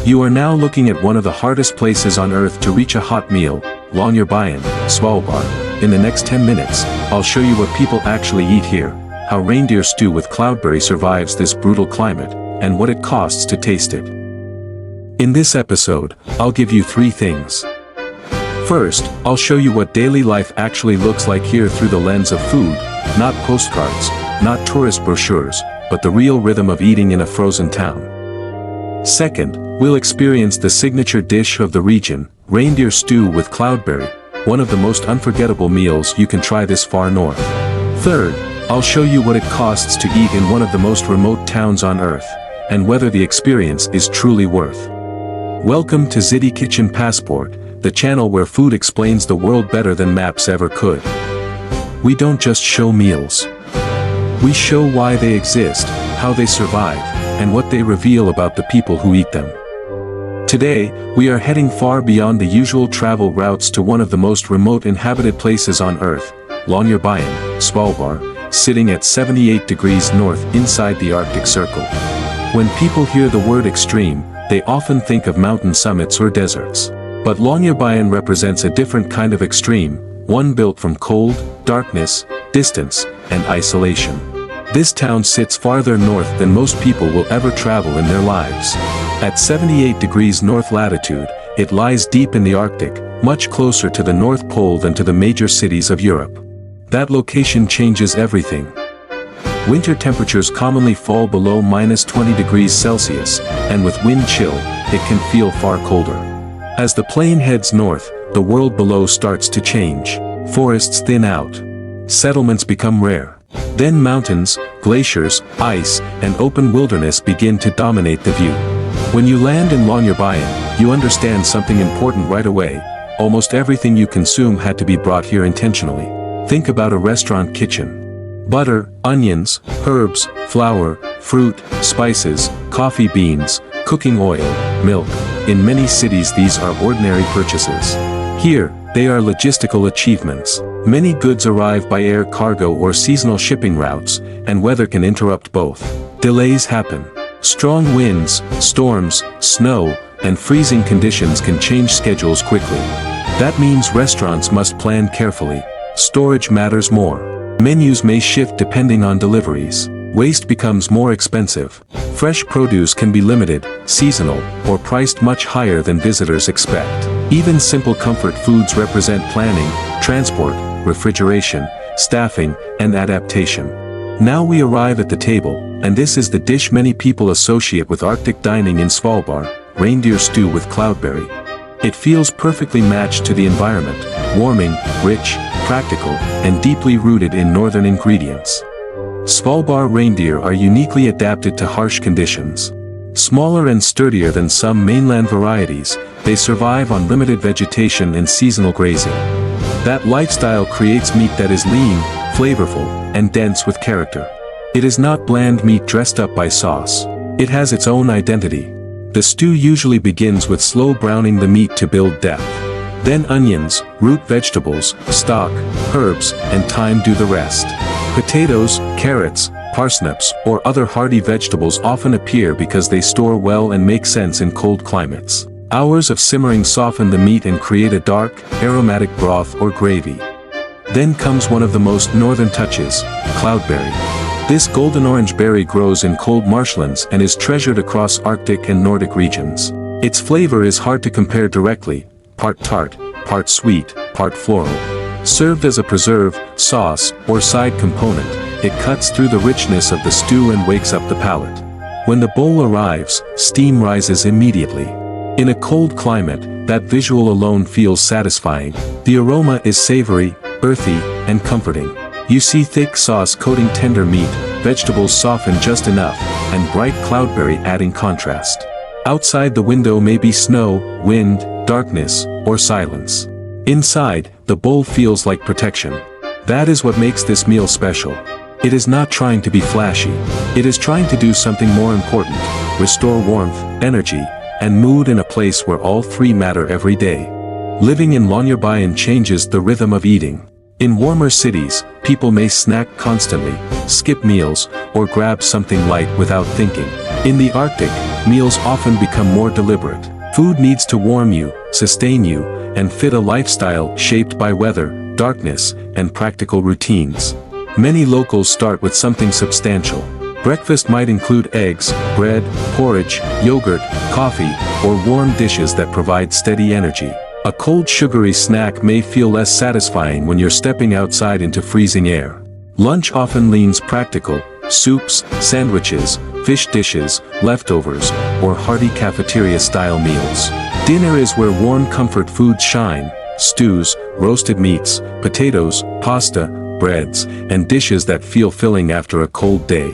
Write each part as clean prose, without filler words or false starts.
You are now looking at one of the hardest places on Earth to reach a hot meal, Longyearbyen, Svalbard. In the next 10 minutes, I'll show you what people actually eat here, how reindeer stew with cloudberry survives this brutal climate, and what it costs to taste it. In this episode, I'll give you 3 things. First, I'll show you what daily life actually looks like here through the lens of food, not postcards, not tourist brochures, but the real rhythm of eating in a frozen town. Second, we'll experience the signature dish of the region, reindeer stew with cloudberry, one of the most unforgettable meals you can try this far north. Third, I'll show you what it costs to eat in one of the most remote towns on Earth, and whether the experience is truly worth. Welcome to Xity Kitchen Passport, the channel where food explains the world better than maps ever could. We don't just show meals. We show why they exist, how they survive, and what they reveal about the people who eat them. Today, we are heading far beyond the usual travel routes to one of the most remote inhabited places on Earth, Longyearbyen, Svalbard, sitting at 78 degrees north inside the Arctic Circle. When people hear the word extreme, they often think of mountain summits or deserts. But Longyearbyen represents a different kind of extreme, one built from cold, darkness, distance, and isolation. This town sits farther north than most people will ever travel in their lives. At 78 degrees north latitude, it lies deep in the Arctic, much closer to the North Pole than to the major cities of Europe. That location changes everything. Winter temperatures commonly fall below -20 degrees Celsius, and with wind chill, it can feel far colder. As the plane heads north, the world below starts to change. Forests thin out. Settlements become rare. Then mountains, glaciers, ice, and open wilderness begin to dominate the view. When you land in Longyearbyen, you understand something important right away. Almost everything you consume had to be brought here intentionally. Think about a restaurant kitchen. Butter, onions, herbs, flour, fruit, spices, coffee beans, cooking oil, milk. In many cities these are ordinary purchases. Here, they are logistical achievements. Many goods arrive by air cargo or seasonal shipping routes, and weather can interrupt both. Delays happen. Strong winds, storms, snow, and freezing conditions can change schedules quickly. That means restaurants must plan carefully. Storage matters more. Menus may shift depending on deliveries. Waste becomes more expensive. Fresh produce can be limited, seasonal, or priced much higher than visitors expect. Even simple comfort foods represent planning, transport, refrigeration, staffing, and adaptation. Now we arrive at the table, and this is the dish many people associate with Arctic dining in Svalbard, reindeer stew with cloudberry. It feels perfectly matched to the environment, warming, rich, practical, and deeply rooted in northern ingredients. Svalbard reindeer are uniquely adapted to harsh conditions. Smaller and sturdier than some mainland varieties, they survive on limited vegetation and seasonal grazing. That lifestyle creates meat that is lean, flavorful, and dense with character. It is not bland meat dressed up by sauce. It has its own identity. The stew usually begins with slow browning the meat to build depth. Then onions, root vegetables, stock, herbs, and thyme do the rest. Potatoes, carrots, parsnips, or other hardy vegetables often appear because they store well and make sense in cold climates. Hours of simmering soften the meat and create a dark, aromatic broth or gravy. Then comes one of the most northern touches, cloudberry. This golden-orange berry grows in cold marshlands and is treasured across Arctic and Nordic regions. Its flavor is hard to compare directly, part tart, part sweet, part floral. Served as a preserve, sauce, or side component, it cuts through the richness of the stew and wakes up the palate. When the bowl arrives, steam rises immediately. In a cold climate, that visual alone feels satisfying. The aroma is savory, earthy, and comforting. You see thick sauce coating tender meat, vegetables soften just enough, and bright cloudberry adding contrast. Outside the window may be snow, wind, darkness, or silence. Inside, the bowl feels like protection. That is what makes this meal special. It is not trying to be flashy. It is trying to do something more important, restore warmth, energy, and mood in a place where all 3 matter every day. Living in Longyearbyen changes the rhythm of eating. In warmer cities, people may snack constantly, skip meals, or grab something light without thinking. In the Arctic, meals often become more deliberate. Food needs to warm you, sustain you, and fit a lifestyle shaped by weather, darkness, and practical routines. Many locals start with something substantial. Breakfast might include eggs, bread, porridge, yogurt, coffee, or warm dishes that provide steady energy. A cold sugary snack may feel less satisfying when you're stepping outside into freezing air. Lunch often leans practical: soups, sandwiches, fish dishes, leftovers, or hearty cafeteria-style meals. Dinner is where warm comfort foods shine: stews, roasted meats, potatoes, pasta, breads, and dishes that feel filling after a cold day.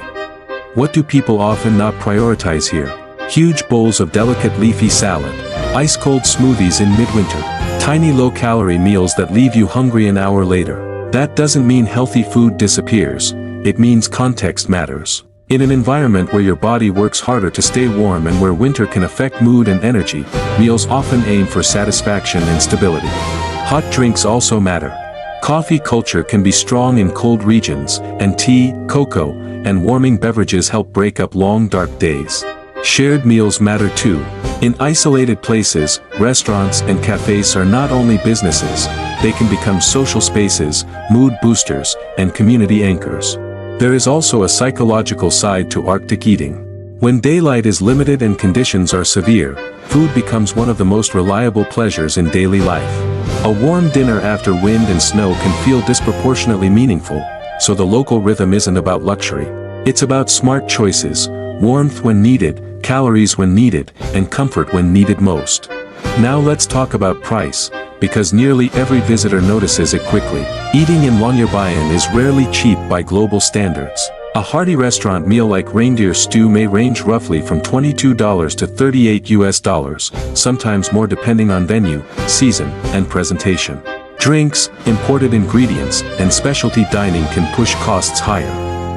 What do people often not prioritize here? Huge bowls of delicate leafy salad, ice-cold smoothies in midwinter, tiny low-calorie meals that leave you hungry an hour later. That doesn't mean healthy food disappears. It means context matters. In an environment where your body works harder to stay warm and where winter can affect mood and energy, meals often aim for satisfaction and stability. Hot drinks also matter. Coffee culture can be strong in cold regions, and tea, cocoa, and warming beverages help break up long dark days. Shared meals matter too. In isolated places, restaurants and cafes are not only businesses, they can become social spaces, mood boosters, and community anchors. There is also a psychological side to Arctic eating. When daylight is limited and conditions are severe, food becomes one of the most reliable pleasures in daily life. A warm dinner after wind and snow can feel disproportionately meaningful, so the local rhythm isn't about luxury. It's about smart choices: warmth when needed, calories when needed, and comfort when needed most. Now let's talk about price, because nearly every visitor notices it quickly. Eating in Longyearbyen is rarely cheap by global standards. A hearty restaurant meal like reindeer stew may range roughly from $22 to $38, sometimes more depending on venue, season, and presentation. Drinks, imported ingredients, and specialty dining can push costs higher.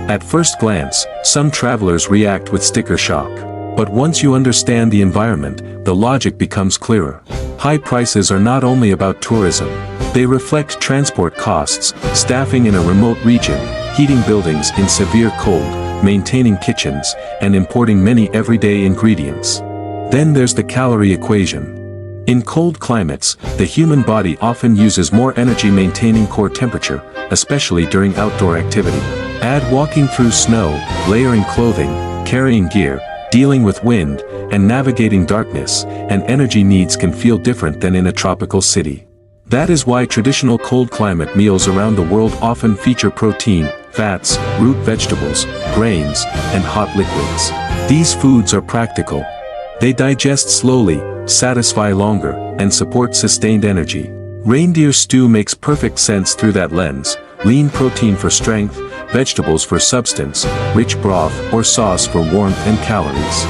At first glance, some travelers react with sticker shock. But once you understand the environment, the logic becomes clearer. High prices are not only about tourism. They reflect transport costs, staffing in a remote region, heating buildings in severe cold, maintaining kitchens, and importing many everyday ingredients. Then there's the calorie equation. In cold climates, the human body often uses more energy maintaining core temperature, especially during outdoor activity. Add walking through snow, layering clothing, carrying gear, dealing with wind, and navigating darkness, and energy needs can feel different than in a tropical city. That is why traditional cold climate meals around the world often feature protein, fats, root vegetables, grains, and hot liquids. These foods are practical. They digest slowly, satisfy longer, and support sustained energy. Reindeer stew makes perfect sense through that lens: lean protein for strength, vegetables for substance, rich broth or sauce for warmth and calories.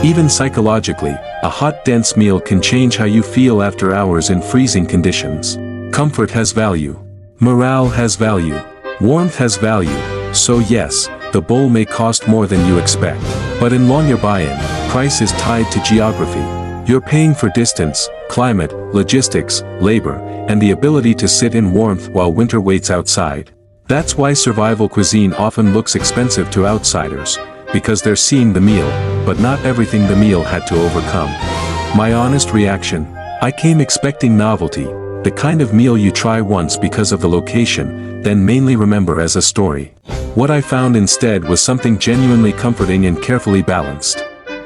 Even psychologically, a hot dense meal can change how you feel after hours in freezing conditions. Comfort has value. Morale has value. Warmth has value. So yes, the bowl may cost more than you expect. But in Longyearbyen, price is tied to geography. You're paying for distance, climate, logistics, labor, and the ability to sit in warmth while winter waits outside. That's why survival cuisine often looks expensive to outsiders, because they're seeing the meal, but not everything the meal had to overcome. My honest reaction: I came expecting novelty, the kind of meal you try once because of the location, then mainly remember as a story. What I found instead was something genuinely comforting and carefully balanced.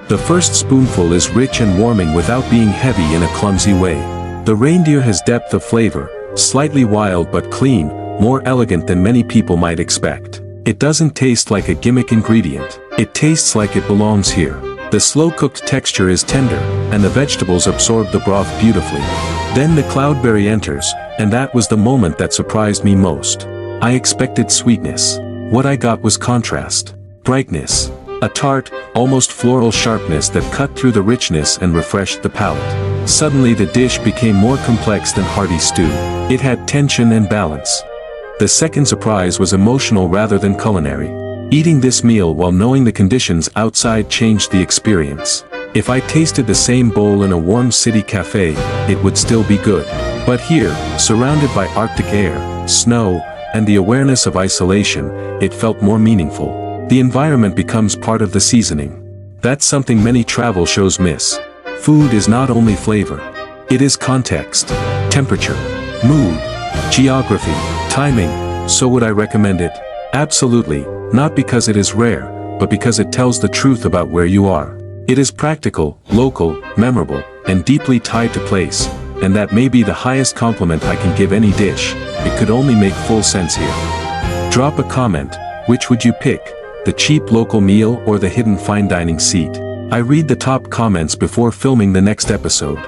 The first spoonful is rich and warming without being heavy in a clumsy way. The reindeer has depth of flavor, slightly wild but clean, more elegant than many people might expect. It doesn't taste like a gimmick ingredient. It tastes like it belongs here. The slow-cooked texture is tender, and the vegetables absorb the broth beautifully. Then the cloudberry enters, and that was the moment that surprised me most. I expected sweetness. What I got was contrast. Brightness. A tart, almost floral sharpness that cut through the richness and refreshed the palate. Suddenly the dish became more complex than hearty stew. It had tension and balance. The second surprise was emotional rather than culinary. Eating this meal while knowing the conditions outside changed the experience. If I tasted the same bowl in a warm city cafe, it would still be good. But here, surrounded by Arctic air, snow, and the awareness of isolation, it felt more meaningful. The environment becomes part of the seasoning. That's something many travel shows miss. Food is not only flavor. It is context, temperature, mood, geography, timing. So would I recommend it? Absolutely, not because it is rare, but because it tells the truth about where you are. It is practical, local, memorable, and deeply tied to place, and that may be the highest compliment I can give any dish. It could only make full sense here. Drop a comment. Which would you pick? The cheap local meal or the hidden fine dining seat? I read the top comments before filming the next episode.